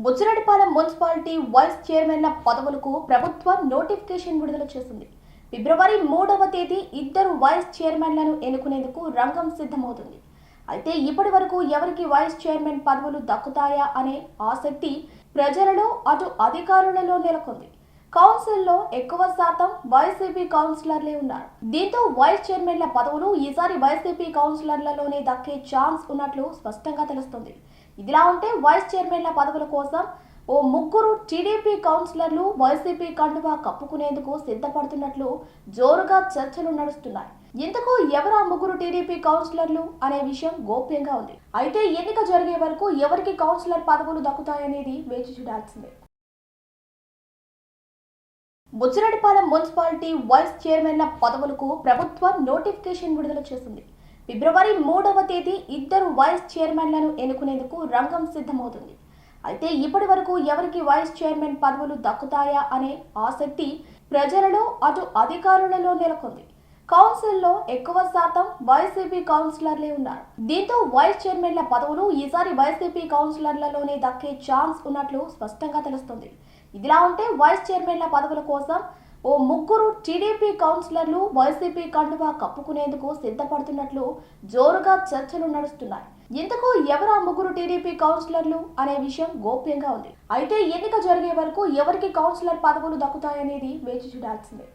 Buchireddypalem municipality vice చైర్మన్ల పదవులకు ప్రభుత్వం notification విడుదల చేసింది. ఫిబ్రవరి 3వ తేదీ ఇద్దరు వైస్ చైర్మన్లను ఎన్నుకునేందుకు రంగం సిద్ధమవుతుంది. అయితే ఇప్పటి వరకు ఎవరికి వైస్ చైర్మన్ పదవులు దక్కుతాయా అనే ఆసక్తి ప్రజలలో అటు అధికారులలో నెలకొంది. కౌన్సిల్లో ఎక్కువ శాతం వైసీపీ కౌన్సిలర్లే ఉన్నారు. దీంతో వైస్ చైర్మన్ల పదవులు ఈసారి వైసీపీ కౌన్సిలర్లలోనే దక్కే ఛాన్స్ ఉన్నట్లు స్పష్టంగా తెలుస్తుంది. ఇదిలా ఉంటే వైస్ చైర్మన్ల పదవుల కోసం ఓ ముగ్గురు టీడీపీ కౌన్సిలర్లు వైసీపీ కండువా కప్పుకునేందుకు సిద్ధపడుతున్నట్లు జోరుగా చర్చలు నడుస్తున్నాయి. ఇంతకు ఎవరా ముగ్గురు టీడీపీ కౌన్సిలర్లు అనే విషయం గోప్యంగా ఉంది. అయితే ఎన్నిక జరిగే వరకు ఎవరికి కౌన్సిలర్ పదవులు దక్కుతాయనేది వేచి చూడాల్సిందే. బుచ్చిరెడ్డిపాలెం మున్సిపాలిటీ వైస్ చైర్మన్ల పదవులకు ప్రభుత్వం నోటిఫికేషన్ విడుదల చేసింది. ఫిబ్రవరి 3వ తేదీ ఇద్దరు వైస్ చైర్మన్లను ఎన్నుకునేందుకు రంగం సిద్ధమవుతుంది. అయితే ఇప్పటి వరకు ఎవరికి వైస్ చైర్మన్ పదవులు దక్కుతాయా అనే ఆసక్తి ప్రజలలో అటు అధికారులలో నెలకొంది. కౌన్సిల్లో ఎక్కువ శాతం వైసీపీ కౌన్సిలర్లే ఉన్నారు. దీంతో వైస్ చైర్మన్ల పదవులు ఈసారి వైసీపీ కౌన్సిలర్లలోనే దక్కే ఛాన్స్ ఉన్నట్లు స్పష్టంగా తెలుస్తుంది. ఇదిలా ఉంటే వైస్ చైర్మన్ల పదవుల కోసం ఓ ముగ్గురు టీడీపీ కౌన్సిలర్లు వైసీపీ కండువా కప్పుకునేందుకు సిద్ధపడుతున్నట్లు జోరుగా చర్చలు నడుస్తున్నాయి. ఇంతకు ఎవరా ముగ్గురు టీడీపీ కౌన్సిలర్లు అనే విషయం గోప్యంగా ఉంది. అయితే ఎన్నిక జరిగే వరకు ఎవరికి కౌన్సిలర్ పదవులు దక్కుతాయనేది వేచి చూడాల్సిందే.